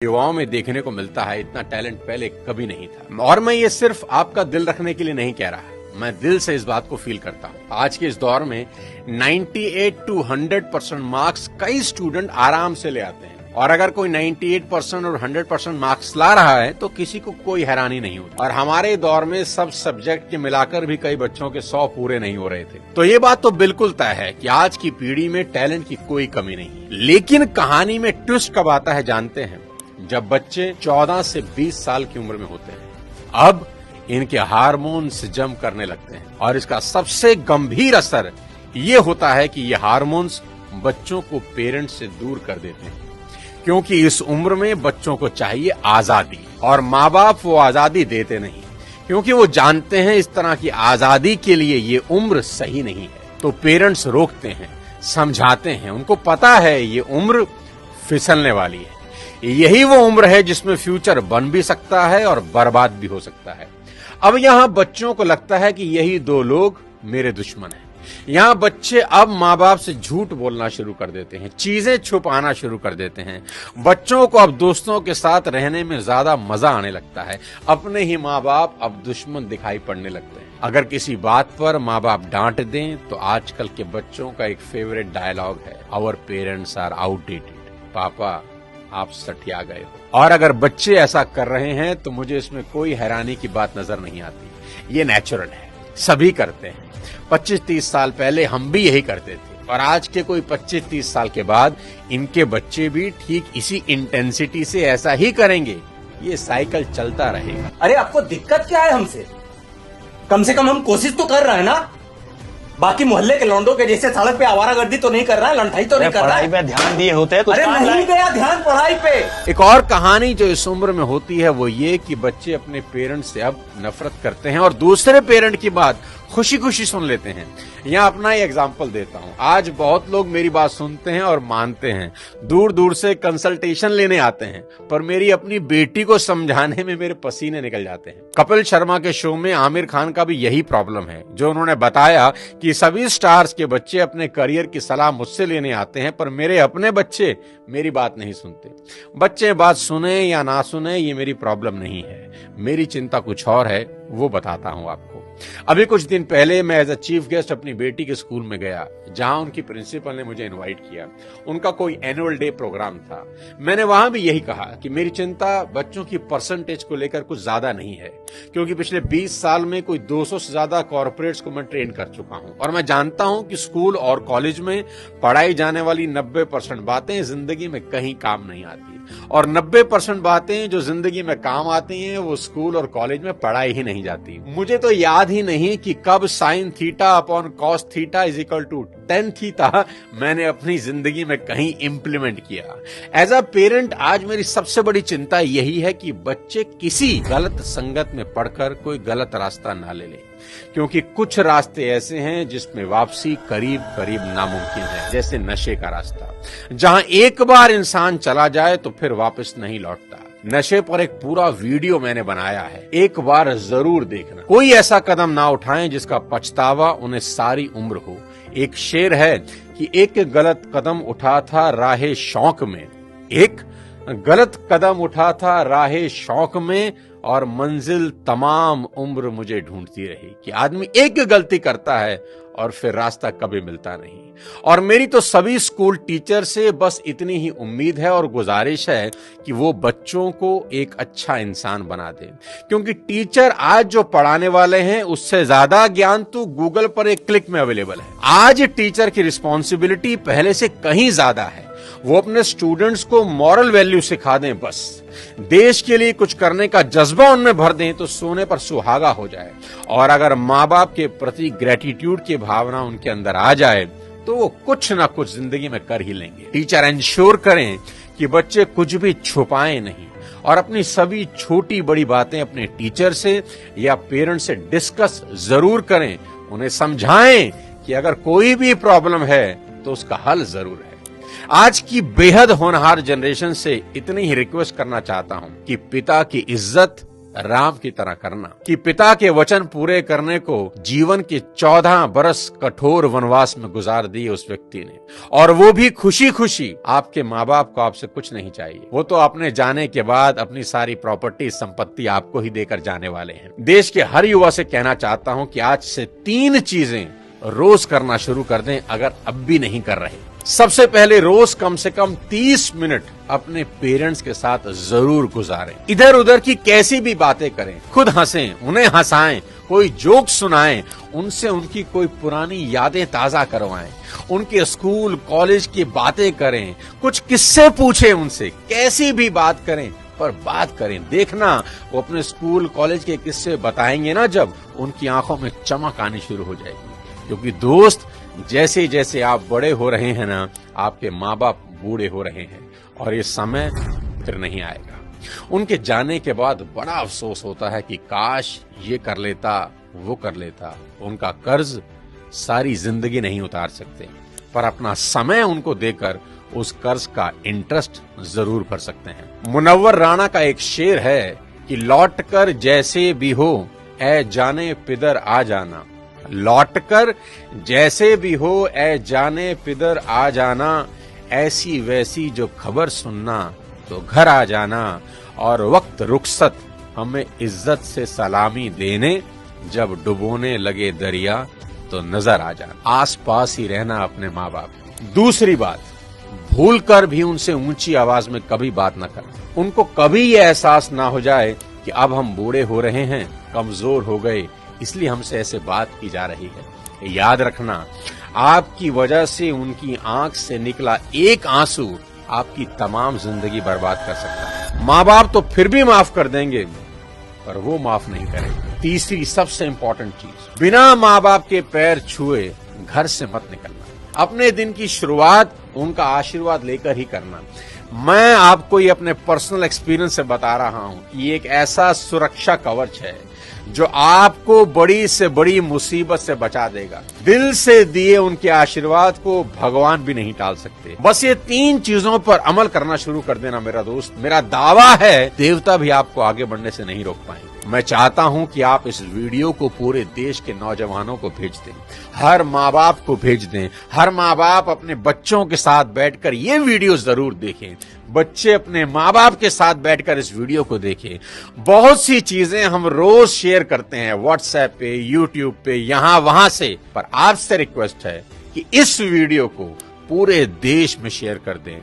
युवाओं में देखने को मिलता है, इतना टैलेंट पहले कभी नहीं था। और मैं ये सिर्फ आपका दिल रखने के लिए नहीं कह रहा, मैं दिल से इस बात को फील करता हूँ। आज के इस दौर में 98 to 100% मार्क्स कई स्टूडेंट आराम से ले आते हैं, और अगर कोई 98% और 100% मार्क्स ला रहा है तो किसी को कोई हैरानी नहीं होती। और हमारे दौर में सब सब्जेक्ट के मिलाकर भी कई बच्चों के 100 पूरे नहीं हो रहे थे। तो ये बात तो बिल्कुल तय है कि आज की पीढ़ी में टैलेंट की कोई कमी नहीं। लेकिन कहानी में ट्विस्ट कब आता है जानते हैं? जब बच्चे 14 से 20 साल की उम्र में होते हैं। अब इनके हार्मोन्स जम करने लगते हैं, और इसका सबसे गंभीर असर ये होता है कि ये हार्मोन्स बच्चों को पेरेंट्स से दूर कर देते हैं, क्योंकि इस उम्र में बच्चों को चाहिए आजादी, और माँ बाप वो आजादी देते नहीं, क्योंकि वो जानते हैं इस तरह की आजादी के लिए ये उम्र सही नहीं है। तो पेरेंट्स रोकते हैं, समझाते हैं, उनको पता है ये उम्र फिसलने वाली है। यही वो उम्र है जिसमें फ्यूचर बन भी सकता है और बर्बाद भी हो सकता है। अब यहाँ बच्चों को लगता है कि यही दो लोग मेरे दुश्मन हैं। यहाँ बच्चे अब माँ बाप से झूठ बोलना शुरू कर देते हैं, चीजें छुपाना शुरू कर देते हैं। बच्चों को अब दोस्तों के साथ रहने में ज्यादा मजा आने लगता है। अपने ही माँ बाप अब दुश्मन दिखाई पड़ने लगते हैं। अगर किसी बात पर माँ बाप डांट दें तो आजकल के बच्चों का एक फेवरेट डायलॉग है, आवर पेरेंट्स आर आउटडेटेड। पापा आप सठिया गए हो। और अगर बच्चे ऐसा कर रहे हैं तो मुझे इसमें कोई हैरानी की बात नजर नहीं आती। ये नेचुरल है, सभी करते हैं। 25-30 साल पहले हम भी यही करते थे, और आज के कोई 25-30 साल के बाद इनके बच्चे भी ठीक इसी इंटेंसिटी से ऐसा ही करेंगे। ये साइकिल चलता रहेगा। अरे आपको दिक्कत क्या है हमसे? कम से कम हम कोशिश तो कर रहे हैं ना। बाकी मोहल्ले के लौंडों के जैसे सड़क पे आवारागर्दी तो नहीं कर रहा है, लंठाई तो नहीं कर रहा है। पढ़ाई पे ध्यान दिए होते कुछ। अरे नहीं गया ध्यान पढ़ाई पे। एक और कहानी जो इस उम्र में होती है वो ये कि बच्चे अपने पेरेंट्स से अब नफरत करते हैं और दूसरे पेरेंट की बात खुशी खुशी सुन लेते हैं। यहाँ अपना ही एग्जाम्पल देता हूँ। आज बहुत लोग मेरी बात सुनते हैं और मानते हैं, दूर दूर से कंसल्टेशन लेने आते हैं, पर मेरी अपनी बेटी को समझाने में मेरे पसीने निकल जाते हैं। कपिल शर्मा के शो में आमिर खान का भी यही प्रॉब्लम है, जो उन्होंने बताया कि सभी स्टार्स के बच्चे अपने करियर की सलाह मुझसे लेने आते हैं, पर मेरे अपने बच्चे मेरी बात नहीं सुनते। बच्चे बात सुने या ना सुने ये मेरी प्रॉब्लम नहीं है, मेरी चिंता कुछ और है, वो बताता हूँ आपको। अभी कुछ दिन पहले मैं एज अ चीफ गेस्ट अपनी बेटी के स्कूल में गया, जहां उनकी प्रिंसिपल ने मुझे इनवाइट किया। उनका कोई एनुअल डे प्रोग्राम था। मैंने वहां भी यही कहा कि मेरी चिंता बच्चों की परसेंटेज को लेकर कुछ ज्यादा नहीं है, क्योंकि पिछले 20 साल में कोई 200 से ज्यादा कॉर्पोरेट्स को मैं ट्रेन कर चुका हूं, और मैं जानता हूं कि स्कूल और कॉलेज में पढ़ाई जाने वाली 90% बातें जिंदगी में कहीं काम नहीं आती, और 90% बातें जो जिंदगी में काम आती हैं वो स्कूल और कॉलेज में पढ़ाई ही नहीं जाती। मुझे तो याद ही नहीं कि कब sine theta upon cos theta is equal to tan theta मैंने अपनी जिंदगी में कहीं इंप्लीमेंट किया। एज अ पेरेंट आज मेरी सबसे बड़ी चिंता यही है कि बच्चे किसी गलत संगत में पढ़कर कोई गलत रास्ता ना ले लें, क्योंकि कुछ रास्ते ऐसे हैं जिसमें वापसी करीब करीब नामुमकिन है, जैसे नशे का रास्ता, जहां एक बार इंसान चला जाए तो फिर वापस नहीं लौटता। नशे पर एक पूरा वीडियो मैंने बनाया है, एक बार जरूर देखना। कोई ऐसा कदम ना उठाएं जिसका पछतावा उन्हें सारी उम्र हो। एक शेर है कि एक गलत कदम उठा था राहे शौक में, एक गलत कदम उठा था राहे शौक में, और मंजिल तमाम उम्र मुझे ढूंढती रही। कि आदमी एक गलती करता है और फिर रास्ता कभी मिलता नहीं। और मेरी तो सभी स्कूल टीचर से बस इतनी ही उम्मीद है और गुजारिश है कि वो बच्चों को एक अच्छा इंसान बना दे, क्योंकि टीचर आज जो पढ़ाने वाले हैं उससे ज्यादा ज्ञान तो गूगल पर एक क्लिक में अवेलेबल है। आज टीचर की रिस्पॉन्सिबिलिटी पहले से कहीं ज्यादा है। वो अपने स्टूडेंट्स को मॉरल वैल्यू सिखा दें, बस देश के लिए कुछ करने का जज्बा उनमें भर दें तो सोने पर सुहागा हो जाए। और अगर माँ बाप के प्रति ग्रेटिट्यूड की भावना उनके अंदर आ जाए तो वो कुछ ना कुछ जिंदगी में कर ही लेंगे। टीचर इंश्योर करें कि बच्चे कुछ भी छुपाएं नहीं, और अपनी सभी छोटी बड़ी बातें अपने टीचर से या पेरेंट्स से डिस्कस जरूर करें। उन्हें समझाएं कि अगर कोई भी प्रॉब्लम है तो उसका हल जरूर है। आज की बेहद होनहार जनरेशन से इतनी ही रिक्वेस्ट करना चाहता हूं कि पिता की इज्जत राम की तरह करना कि पिता के वचन पूरे करने को जीवन के 14 बरस कठोर वनवास में गुजार दिए उस व्यक्ति ने, और वो भी खुशी खुशी। आपके माँ बाप को आपसे कुछ नहीं चाहिए, वो तो अपने जाने के बाद अपनी सारी प्रॉपर्टी संपत्ति आपको ही देकर जाने वाले हैं। देश के हर युवा से कहना चाहता हूं कि आज से 3 चीजें रोज करना शुरू कर दें अगर अब भी नहीं कर रहे। सबसे पहले रोज कम से कम 30 मिनट अपने पेरेंट्स के साथ जरूर गुजारें। इधर उधर की कैसी भी बातें करें, खुद हंसें, उन्हें हंसाएं, कोई जोक सुनाएं, उनसे उनकी कोई पुरानी यादें ताजा करवाएं, उनके स्कूल कॉलेज की बातें करें, कुछ किस्से पूछें उनसे, कैसी भी बात करें पर बात करें। देखना वो अपने स्कूल कॉलेज के किस्से बताएंगे ना, जब उनकी आंखों में चमक आनी शुरू हो जाएगी। क्योंकि दोस्त, जैसे जैसे आप बड़े हो रहे हैं ना, आपके माँ बाप बूढ़े हो रहे हैं और ये समय फिर नहीं आएगा। उनके जाने के बाद बड़ा अफसोस होता है कि काश ये कर लेता, वो कर लेता। उनका कर्ज सारी जिंदगी नहीं उतार सकते, पर अपना समय उनको देकर उस कर्ज का इंटरेस्ट जरूर भर सकते हैं। मुनव्वर राणा का एक शेर है कि लौट कर जैसे भी हो ऐ जाने पिदर आ जाना, लौटकर जैसे भी हो ऐ जाने पिदर आ जाना, ऐसी वैसी जो खबर सुनना तो घर आ जाना, और वक्त रुखसत हमें इज्जत से सलामी देने, जब डुबोने लगे दरिया तो नजर आ जाना। आस पास ही रहना अपने माँ बाप की। दूसरी बात, भूल कर भी उनसे ऊंची आवाज में कभी बात न करना। उनको कभी ये एहसास ना हो जाए कि अब हम बूढ़े हो रहे हैं, कमजोर हो गए, इसलिए हमसे ऐसे बात की जा रही है। याद रखना, आपकी वजह से उनकी आंख से निकला एक आंसू आपकी तमाम जिंदगी बर्बाद कर सकता है। माँ बाप तो फिर भी माफ कर देंगे, पर वो माफ नहीं करेंगे। तीसरी सबसे इंपॉर्टेंट चीज, बिना माँ बाप के पैर छुए घर से मत निकलना। अपने दिन की शुरुआत उनका आशीर्वाद लेकर ही करना। मैं आपको ये अपने पर्सनल एक्सपीरियंस से बता रहा हूं कि ये एक ऐसा सुरक्षा कवच है जो आपको बड़ी से बड़ी मुसीबत से बचा देगा। दिल से दिए उनके आशीर्वाद को भगवान भी नहीं टाल सकते। बस ये 3 चीजों पर अमल करना शुरू कर देना मेरा दोस्त। मेरा दावा है देवता भी आपको आगे बढ़ने से नहीं रोक पाएंगे। मैं चाहता हूं कि आप इस वीडियो को पूरे देश के नौजवानों को भेज दें, हर माँ बाप को भेज दें। हर माँ बाप अपने बच्चों के साथ बैठकर ये वीडियो जरूर देखें। बच्चे अपने माँ बाप के साथ बैठकर इस वीडियो को देखें। बहुत सी चीजें हम रोज शेयर करते हैं व्हाट्सएप पे, यूट्यूब पे, यहाँ वहां से, पर आपसे रिक्वेस्ट है कि इस वीडियो को पूरे देश में शेयर कर दें।